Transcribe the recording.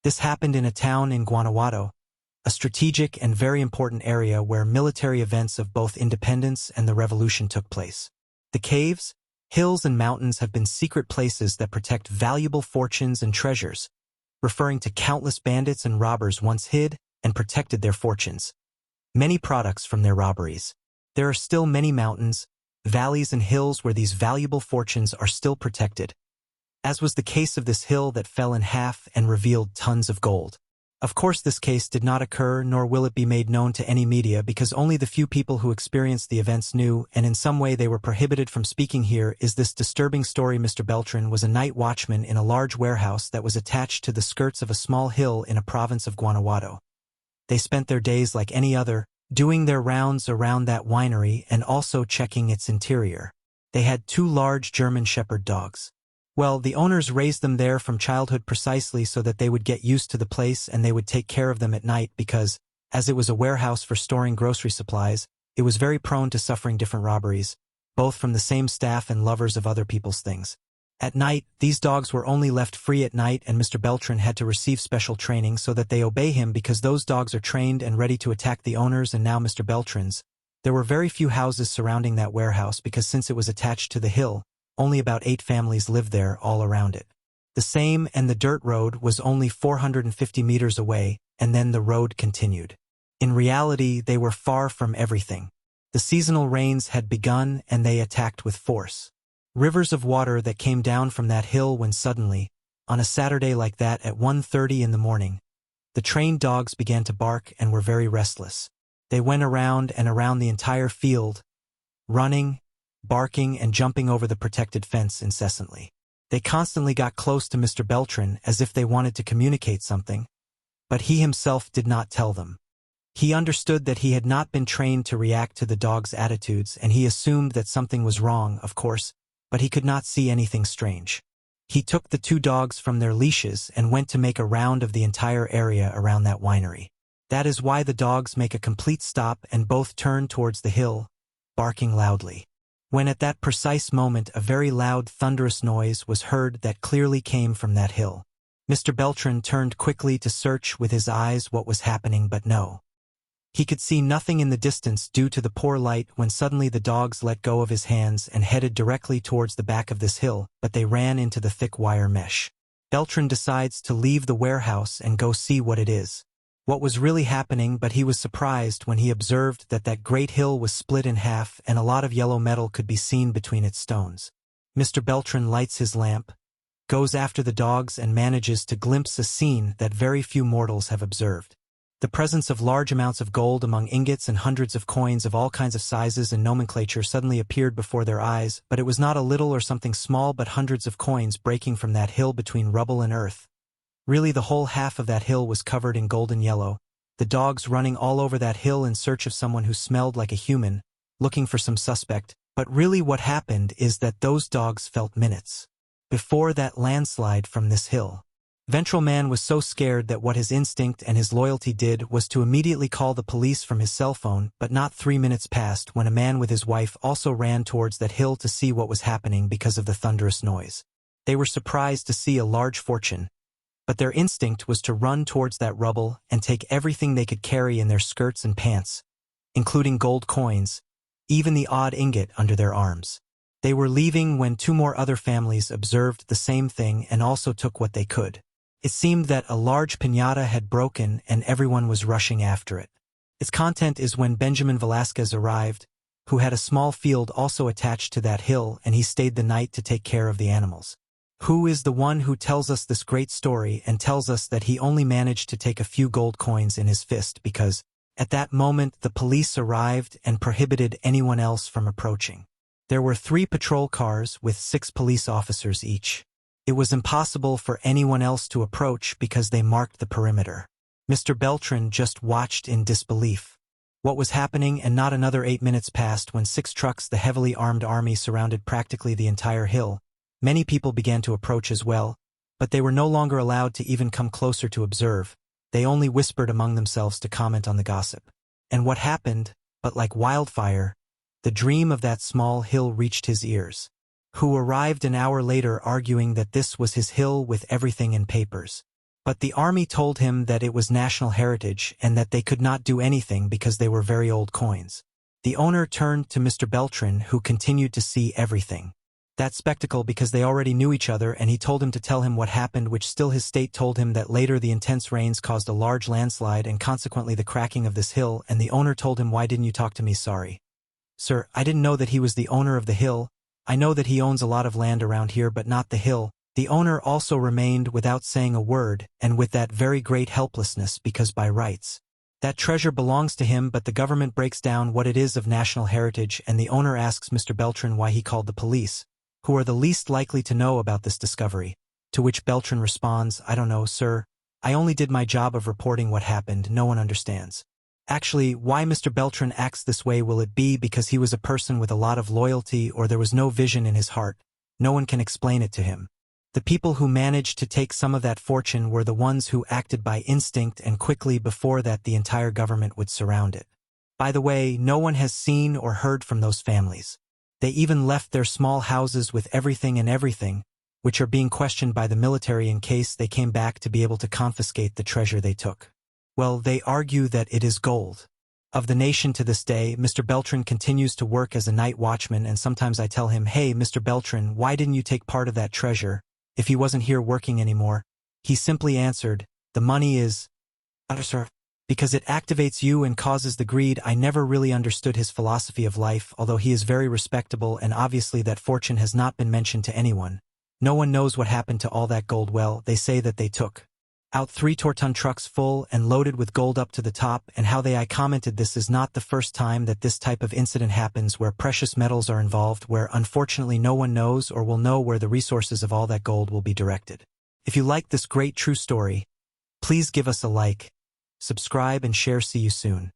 This happened in a town in Guanajuato, a strategic and very important area where military events of both independence and the revolution took place. The caves, hills and mountains have been secret places that protect valuable fortunes and treasures, referring to countless bandits and robbers once hid and protected their fortunes. Many products from their robberies. There are still many mountains, valleys and hills where these valuable fortunes are still protected, as was the case of this hill that fell in half and revealed tons of gold. Of course, this case did not occur, nor will it be made known to any media because only the few people who experienced the events knew, and in some way they were prohibited from speaking here. Is this disturbing story. Mr. Beltran was a night watchman in a large warehouse that was attached to the skirts of a small hill in a province of Guanajuato. They spent their days like any other, doing their rounds around that winery and also checking its interior. They had 2 large German Shepherd dogs. Well, the owners raised them there from childhood precisely so that they would get used to the place and they would take care of them at night because, as it was a warehouse for storing grocery supplies, it was very prone to suffering different robberies, both from the same staff and lovers of other people's things. At night, these dogs were only left free at night and Mr. Beltran had to receive special training so that they obey him because those dogs are trained and ready to attack the owners. And now Mr. Beltran's. There were very few houses surrounding that warehouse because since it was attached to the hill, only about 8 families lived there all around it. The same and the dirt road was only 450 meters away, and then the road continued. In reality, they were far from everything. The seasonal rains had begun and they attacked with force. Rivers of water that came down from that hill when suddenly, on a Saturday like that at 1:30 in the morning, the trained dogs began to bark and were very restless. They went around and around the entire field, running, barking and jumping over the protected fence incessantly. They constantly got close to Mr. Beltran as if they wanted to communicate something, but he himself did not tell them. He understood that he had not been trained to react to the dogs' attitudes and he assumed that something was wrong, of course, but he could not see anything strange. He took the 2 dogs from their leashes and went to make a round of the entire area around that winery. That is why the dogs make a complete stop and both turn towards the hill, barking loudly. When at that precise moment a very loud thunderous noise was heard that clearly came from that hill. Mr. Beltran turned quickly to search with his eyes what was happening, but no. He could see nothing in the distance due to the poor light when suddenly the dogs let go of his hands and headed directly towards the back of this hill, but they ran into the thick wire mesh. Beltran decides to leave the warehouse and go see what it is. What was really happening, but he was surprised when he observed that that great hill was split in half and a lot of yellow metal could be seen between its stones. Mr. Beltran lights his lamp, goes after the dogs and manages to glimpse a scene that very few mortals have observed. The presence of large amounts of gold among ingots and hundreds of coins of all kinds of sizes and nomenclature suddenly appeared before their eyes, but it was not a little or something small but hundreds of coins breaking from that hill between rubble and earth. Really, the whole half of that hill was covered in golden yellow, the dogs running all over that hill in search of someone who smelled like a human, looking for some suspect, but really what happened is that those dogs felt minutes before that landslide from this hill. Ventral Man was so scared that what his instinct and his loyalty did was to immediately call the police from his cell phone, but not 3 minutes passed when a man with his wife also ran towards that hill to see what was happening because of the thunderous noise. They were surprised to see a large fortune, but their instinct was to run towards that rubble and take everything they could carry in their skirts and pants, including gold coins, even the odd ingot under their arms. They were leaving when 2 more other families observed the same thing and also took what they could. It seemed that a large piñata had broken and everyone was rushing after it. Its content is when Benjamin Velasquez arrived, who had a small field also attached to that hill, and he stayed the night to take care of the animals. Who is the one who tells us this great story and tells us that he only managed to take a few gold coins in his fist because, at that moment, the police arrived and prohibited anyone else from approaching. There were 3 patrol cars with 6 police officers each. It was impossible for anyone else to approach because they marked the perimeter. Mr. Beltran just watched in disbelief. What was happening, and not another 8 minutes passed when 6 trucks, the heavily armed army, surrounded practically the entire hill. Many people began to approach as well, but they were no longer allowed to even come closer to observe. They only whispered among themselves to comment on the gossip. And what happened, but like wildfire, the dream of that small hill reached his ears, who arrived an hour later arguing that this was his hill with everything in papers. But the army told him that it was national heritage and that they could not do anything because they were very old coins. The owner turned to Mr. Beltran, who continued to see everything. That spectacle because they already knew each other, and he told him to tell him what happened, which still his state told him that later the intense rains caused a large landslide and consequently the cracking of this hill, and the owner told him, "Why didn't you talk to me? Sorry. Sir, I didn't know that he was the owner of the hill. I know that he owns a lot of land around here but not the hill." The owner also remained without saying a word, and with that very great helplessness because by rights, that treasure belongs to him, but the government breaks down what it is of national heritage, and the owner asks Mr. Beltran why he called the police, who are the least likely to know about this discovery, to which Beltran responds, "I don't know, sir. I only did my job of reporting what happened. No one understands." Actually, why Mr. Beltran acts this way, will it be because he was a person with a lot of loyalty, or there was no vision in his heart? No one can explain it to him. The people who managed to take some of that fortune were the ones who acted by instinct, and quickly before that the entire government would surround it. By the way, no one has seen or heard from those families. They even left their small houses with everything, which are being questioned by the military in case they came back to be able to confiscate the treasure they took. Well, they argue that it is gold of the nation to this day. Mr. Beltran continues to work as a night watchman, and sometimes I tell him, "Hey, Mr. Beltran, why didn't you take part of that treasure if he wasn't here working anymore?" He simply answered, "The money is, sir, because it activates you and causes the greed." I never really understood his philosophy of life, although he is very respectable, and obviously that fortune has not been mentioned to anyone. No one knows what happened to all that gold. Well, they say that they took out 3 trucks full and loaded with gold up to the top, and how I commented, this is not the first time that this type of incident happens where precious metals are involved, where unfortunately no one knows or will know where the resources of all that gold will be directed. If you like this great true story, please give us a like, subscribe and share. See you soon.